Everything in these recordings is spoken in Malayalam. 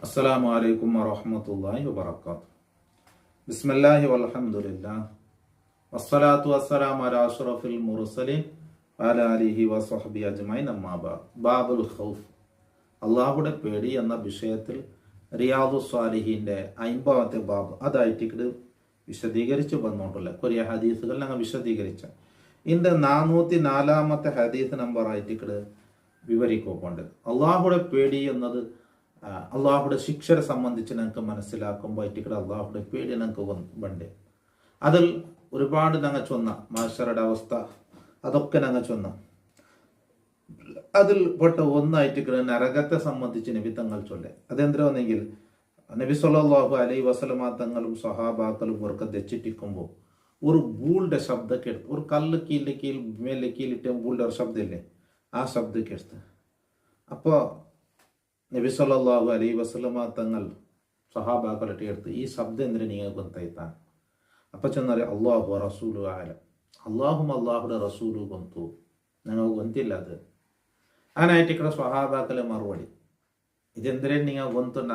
അസ്സലാമു അലൈക്കും വറഹ്മത്തുള്ളാഹി വബറകാതുഹു. ബിസ്മില്ലാഹി വൽഹംദുലില്ലാഹ് വസ്സലാത്തു വസ്സലാമു അലാ അഷ്റഫിൽ മുർസലീൻ വഅലാ ആലിഹി വസ്വഹ്ബിഹി അജ്മഈൻ. അമ്മാ ബഅദ്. ബാബുൽ ഖൗഫ്, അള്ളാഹുടെ പേടി എന്ന വിഷയത്തിൽ റിയാദുസ് സ്വാലിഹീൻ്റെ 50ാമത്തെ ബാബ് അതായിട്ട് വിശദീകരിച്ച് വന്നോണ്ടുള്ള കുറേ ഹദീസുകൾ ഞങ്ങൾ വിശദീകരിച്ച ഇതിൻ്റെ 404ാമത്തെ ഹദീസ് നമ്പർ ആയിട്ട് വിവരിക്കുന്നുണ്ട്. അള്ളാഹുടെ പേടി എന്നത് അള്ളാഹുടെ ശിക്ഷയെ സംബന്ധിച്ച് ഞങ്ങൾക്ക് മനസ്സിലാക്കുമ്പോൾ ആയിട്ട് അള്ളാഹുടെ പേടി ഞങ്ങൾക്ക് വേണ്ടേ. അതിൽ ഒരുപാട് ഞങ്ങൾ ചൊന്ന മാഷറുടെ അവസ്ഥ അതൊക്കെ ഞങ്ങൾ ചൊന്ന അതിൽ പെട്ട ഒന്നായിട്ട് നരകത്തെ സംബന്ധിച്ച് നബി തങ്ങൾ ചൊല്ലേ. അതെന്തിനാണെങ്കിൽ നബി സല്ലല്ലാഹു അലൈഹി വസല്ലമ തങ്ങളും സഹാബാക്കളും ഇവർക്ക് തെച്ചിട്ടിക്കുമ്പോൾ ഒരു ബൂളുടെ ശബ്ദം കേട്ട്, ഒരു കല്ല് കീഴിൽ മേലെ കീഴിലിട്ട് ബൂളുടെ ഒരു ശബ്ദമില്ലേ, ആ ശബ്ദം കേട്ട്. അപ്പോൾ നബി സല്ലല്ലാഹു അലൈഹി വസല്ലമ തങ്ങൾ സഹാബാക്കളെ എടുത്ത് ഈ ശബ്ദം എന്തിനാ നിങ്ങൾക്ക് ಗೊತ್ತಾಯ್ತಾ? അപ്പം ചെന്നാൽ അള്ളാഹു റസൂലു ആലം, അള്ളാഹും അള്ളാഹുടെ റസൂലു ഗൊന്തു, ഞങ്ങൾക്ക് ഗൊന്തില്ല അത്. അങ്ങനായിട്ട് സ്വഹാബാക്കളെ മറുപടി ഇതെന്തിനാ നിങ്ങൾ ഗൊന്തുണ്ട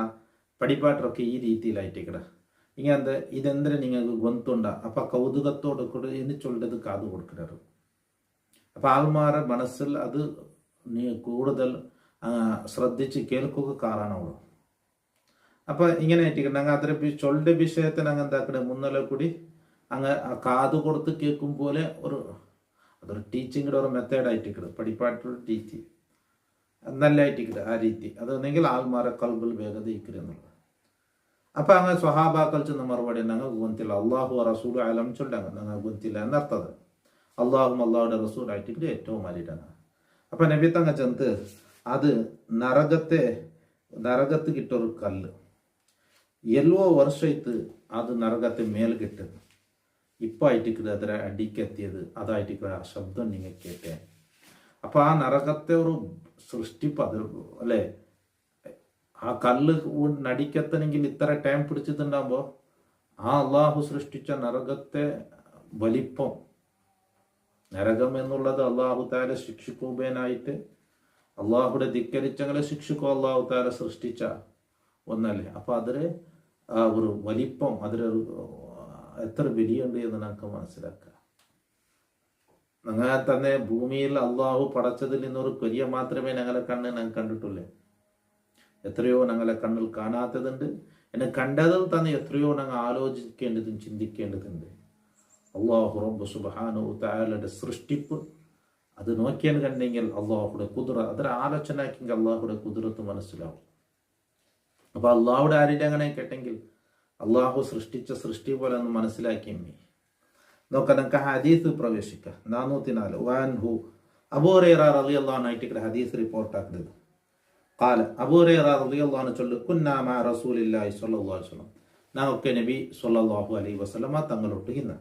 പടിപ്പാട്ടൊക്കെ ഈ രീതിയിലായിട്ട് ഇങ്ങനത്തെ ഇതെന്തിനാ നിങ്ങൾക്ക് ഗൊന്തുണ്ട. അപ്പം കൗതുകത്തോട് കൂടെ എന്ന് ചൊല്ലത് കാതു കൊടുക്കുന്നത്. അപ്പം ആൾമാരുടെ മനസ്സിൽ അത് നീ കൂടുതൽ ശ്രദ്ധിച്ച് കേൾക്കുക കാരണമുള്ളൂ. അപ്പം ഇങ്ങനെ ആയിട്ട് ഞങ്ങൾ അതിരെ ചൊല്ലിൻ്റെ വിഷയത്തിന് അങ്ങ് എന്താക്കണേ മുന്നലെ കൂടി അങ്ങ് കാത് കൊടുത്ത് കേൾക്കും പോലെ അതൊരു ടീച്ചിങ്ങിൻ്റെ ഒരു മെത്തേഡായിട്ട് പഠിപ്പാട്ടൊരു ടീച്ചിങ് നല്ലതായിട്ട് ആ രീതി അതെന്നെങ്കിൽ ആൾമാരെ കൽബിൽ വേഗത ഇരിക്കുന്നുള്ളത്. അപ്പം അങ്ങനെ സ്വഹാബാക്കൾ ചെന്ന മറുപടി ഞങ്ങൾ ഗൊന്തില്ല, അള്ളാഹു റസൂൽ ആലം ചൊല്ലങ്ങ് ഞങ്ങൾ ഗൊന്തില്ല എന്നർത്ഥത്. അള്ളാഹും അള്ളാഹുടെ റസൂലായിട്ട് ഏറ്റവും മാറിയിട്ടാണ്. അപ്പം നബി തങ്ങ ചെന്ന് അത് നരകത്ത് കിട്ടൊരു കല്ല് എല്ലോ വർഷത്ത് അത് നരകത്തെ മേൽകിട്ട് ഇപ്പം ആയിട്ട് അതിനെ അടിക്കെത്തിയത് അതായിട്ട് ആ ശബ്ദം നിങ്ങൾ കേട്ടേ. അപ്പം ആ നരകത്തെ ഒരു സൃഷ്ടിപ്പ് അത് അല്ലേ, ആ കല്ല് നടിക്കെത്തണമെങ്കിൽ ഇത്ര ടൈം പിടിച്ചിട്ടുണ്ടാകുമ്പോൾ ആ അള്ളാഹു സൃഷ്ടിച്ച നരകത്തെ വലിപ്പം, നരകം എന്നുള്ളത് അള്ളാഹു താല ശിക്ഷിക്കൂബേനായിട്ട് അള്ളാഹുടെ ധിക്കരിച്ചങ്ങളെ ശിക്ഷിക്കും അള്ളാഹു താല സൃഷ്ടിച്ച ഒന്നല്ലേ. അപ്പം അതിന് ആ ഒരു വലിപ്പം അതിലൊരു എത്ര വലിയുണ്ട് എന്ന് നമുക്ക് മനസ്സിലാക്കുക. അങ്ങനെ തന്നെ ഭൂമിയിൽ അള്ളാഹു പടച്ചതിൽ നിന്നൊരു കൊരിയ മാത്രമേ ഞങ്ങളെ ഞങ്ങൾ കണ്ടിട്ടുള്ളേ. എത്രയോ ഞങ്ങളെ കണ്ണിൽ കാണാത്തതുണ്ട്, എന്നെ കണ്ടതിൽ തന്നെ എത്രയോ ഞങ്ങൾ ആലോചിക്കേണ്ടതും ചിന്തിക്കേണ്ടതുണ്ട്. അള്ളാഹു റബ്ബ് സുബ്ഹാനഹു തആലയുടെ സൃഷ്ടിപ്പ് അത് നോക്കിയാൽ കണ്ടെങ്കിൽ അള്ളാഹുടെ കുതിര അതൊരു ആലോചന ആക്കിയെങ്കിൽ അള്ളാഹുടെ കുതിരത്ത് മനസ്സിലാവും. അപ്പോൾ അള്ളാഹുടെ ആരുടെ അങ്ങനെ കേട്ടെങ്കിൽ അള്ളാഹു സൃഷ്ടിച്ച സൃഷ്ടി പോലെ ഒന്ന് മനസ്സിലാക്കി നോക്കാം. നമുക്ക് ഹദീസ് പ്രവേശിക്കാം. 404 വാൻഹു അബൂ ഹുറൈറ റളിയല്ലാഹു അൻഹു ആയിട്ട് ഹദീസ് റിപ്പോർട്ടാക്കുന്നത്. ഖാല അബൂ ഹുറൈറ റളിയല്ലാഹു അൻഹു ചൊല്ലു, കുന്നാ മഅ റസൂലില്ലാഹി സ്വല്ലല്ലാഹു അലൈഹി വസല്ലം, ഞങ്ങൾക്ക് നബി സ്വല്ലല്ലാഹു അലൈഹി വസല്ലമ തങ്ങളൊട്ട് ഇന്ന്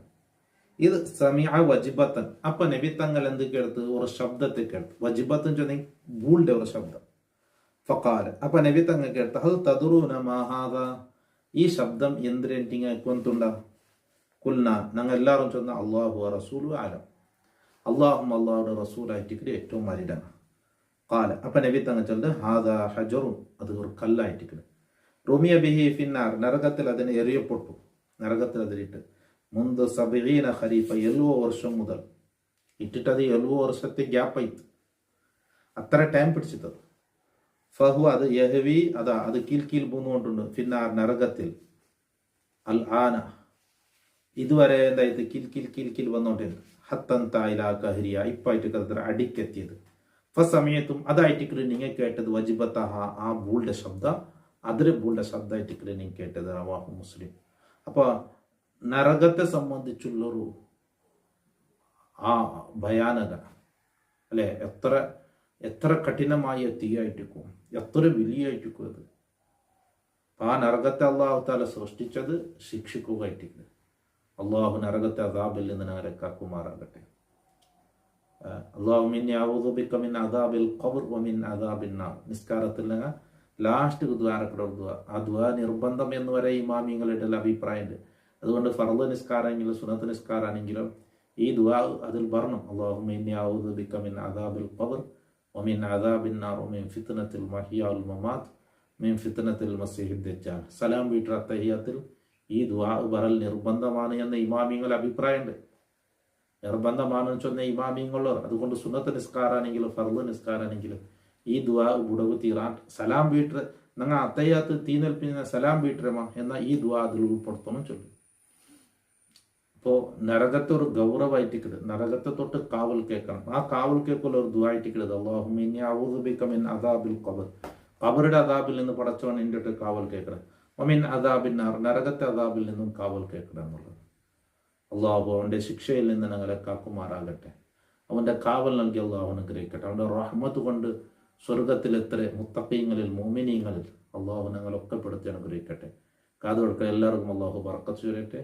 ഇത് സമിഅ വജിബത്തൻ. അപ്പൊ നബി തങ്ങൾ എന്ത് കേൾത്ത്, ഒരു ശബ്ദത്തെ കേൾത്ത്. വജിബത്തൻ ചൊന്നെങ്കിൽ ബൂളുടെ ഒരു ശബ്ദം. ഫഖാല അപ്പൊ നബി തങ്ങൾ കേൾത്ത്, ഹൽ തദ്റൂന മാ ഹാദാ, ഈ ശബ്ദം എന്തിനെ കൊന്തുണ്ട. കുൽന ഞങ്ങൾ എല്ലാവരും ചൊന്ന അള്ളാഹു റസൂലു ആലം, അള്ളാഹും അള്ളാഹുടെ റസൂലായിട്ട് ഏറ്റവും മാറിയിട്ടാണ്. ഖാല അപ്പൊ നബി തങ്ങൾ ചൊല്ല്, ഹാദാ ഹജറുൻ, അത് ഒരു കല്ലായിട്ട് റുമിയ ബിഹി ഫിന്നാർ, നരകത്തിൽ അതിനെ എറിയപ്പെട്ടു, നരകത്തിൽ അതിലിട്ട് മുന്ത് 70 ഖരീഫ 70 വർഷം മുതൽ ഇട്ടിട്ടത് 70 വർഷത്തെ ഗ്യാപ്പായിട്ട് അത്ര ടൈം പിടിച്ചിട്ടത്. ഫഹു അത് യഹ്വി അത് കീൽ പോന്നുകൊണ്ടുണ്ട് ഫിന്നാർ നരകത്തിൽ അൽ ആന ഇതുവരെ എന്തായത് കീൽ വന്നോണ്ടിരുന്നു. ഹത്തൻ തായില കഹരിയ ഇപ്പായിട്ട് അത്ര അടിക്കെത്തിയത്. ഫസമയത്തും അതായിട്ട് നിങ്ങൾ കേട്ടത് വജിബത്തഹ, ആ ബൂളുടെ ശബ്ദം അതിലെ ബൂളുടെ ശബ്ദമായിട്ട് നിങ്ങൾ കേട്ടത്. റവാഹു മുസ്ലിം. അപ്പോൾ നരകത്തെ സംബന്ധിച്ചുള്ളൊരു ആ ഭയാനക അല്ലെ, എത്ര കഠിനമായ തീയായിട്ടിരിക്കും, എത്ര വലിയായിട്ടിരിക്കും അത്. ആ നരകത്തെ അള്ളാഹു താല സൃഷ്ടിച്ചത് ശിക്ഷിക്കുകയായിട്ടിരിക്കും. അള്ളാഹു നരകത്തെ അദാബിൽ നിന്ന് ഞങ്ങളെ കാക്കുമാറാകട്ടെ. അള്ളാഹു മിന്നി അഊദു ബിക മിൻ അദാബിൽ ഖബ്ർ വ മിൻ അദാബിൻ നാർ. നിസ്കാരത്തിൽ ഞങ്ങൾ ലാസ്റ്റ് ദുആ, ആ ദുആ നിർബന്ധം എന്ന് വരെ ഇമാമിങ്ങളുടെ അഭിപ്രായമുണ്ട്. അതുകൊണ്ട് ഫർദ് നിസ്കാരമെങ്കിലും സുന്നത്ത് നിസ്കാരാണെങ്കിലും ഈ ദുആ അതിൽ പറഞ്ഞു, അല്ലാഹുമ്മ ഇന്നി അഊദു ബിക മിൻ അദാബിൽ ഖബ്ർ വമിൻ അദാബിൻ നാർ വമിൻ ഫിത്നത്തിൽ മഹിയ വൽ മമാത് മിൻ ഫിത്നത്തിൽ മസീഹി ദജ്ജാൽ. സലാം വീട്ടർ അത്തഹിയാത്തിൽ ഈ ദുആ പറൽ നിർബന്ധമാണ് എന്ന ഇമാമിങ്ങൾ അഭിപ്രായമുണ്ട്. നിർബന്ധമാണെന്ന് ചൊന്ന ഇമാമിങ്ങളോ, അതുകൊണ്ട് സുന്നത്ത് നിസ്കാരാണെങ്കിലും ഫർദ് നിസ്കാരാണെങ്കിലും ഈ ദുആ ബുടവ് തീരാൻ സലാം വീട്ടർ നിങ്ങൾ അത്തയ്യാത്ത് തീ നൽപ്പിക്കുന്ന സലാം വീട്ടരമ എന്ന ഈ ദുആ അതിൽ ഉൾപ്പെടുത്തണം ചൊല്ലും. അപ്പോൾ നരകത്തെ ഒരു ഗൗരവമായിട്ടിക്കിട്, നരകത്തെ തൊട്ട് കാവൽ കേൾക്കണം. ആ കാവൽ കേൾക്കുള്ള ഒരു ദുആ ആയിട്ടിക്കിടത് അല്ലാഹുമ്മ ഇന്നി അഊദു ബിക മിൻ അദാബിൽ ഖബർ, ഖബറുടെ അദാബിൽ നിന്ന് പടച്ചവൻ എൻ്റെ കാവൽ കേൾക്കണം. വമിൻ അദാബിൻ നാർ, നരകത്തെ അദാബിൽ നിന്നും കാവൽ കേൾക്കണം എന്നുള്ളത്. അള്ളാഹു അവൻ്റെ ശിക്ഷയിൽ നിന്ന് ഞങ്ങളെ കാക്കുമാറാകട്ടെ. അവൻ്റെ കാവൽ നൽകി അള്ളാഹു അനുഗ്രഹിക്കട്ടെ. അവൻ്റെ റഹ്മത്ത് കൊണ്ട് സ്വർഗത്തിലെത്ര മുത്തഖീങ്ങളിൽ മുഅ്മിനീങ്ങളിൽ അള്ളാഹു ഞങ്ങളൊക്കെ പെടുത്തി അനുഗ്രഹിക്കട്ടെ. കാതുകൾക്ക് എല്ലാവർക്കും അള്ളാഹു ബർക്കത്ത് ചൊരിയട്ടെ.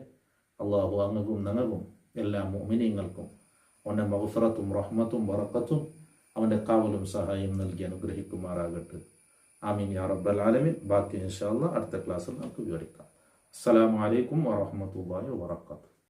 അള്ളാഹു അങ്ങക്കും ഞങ്ങൾക്കും എല്ലാ മുഅ്മിനീങ്ങൾക്കും അവൻ്റെ മഗ്ഫിറത്തും റഹ്മത്തും ബറക്കത്തും അവൻ്റെ കാവലും സഹായം നൽകി അനുഗ്രഹിക്കുമാറാകട്ടെ. ആമീൻ യാ റബ്ബൽ ആലമീൻ. ബാക്കി ഇൻഷാ അല്ലാഹ് അടുത്ത ക്ലാസ്സിൽ നമുക്ക് വിവരിക്കാം. അസ്സലാമു അലൈക്കും വറഹ്മത്തുള്ളാഹി വബറകാതുഹു.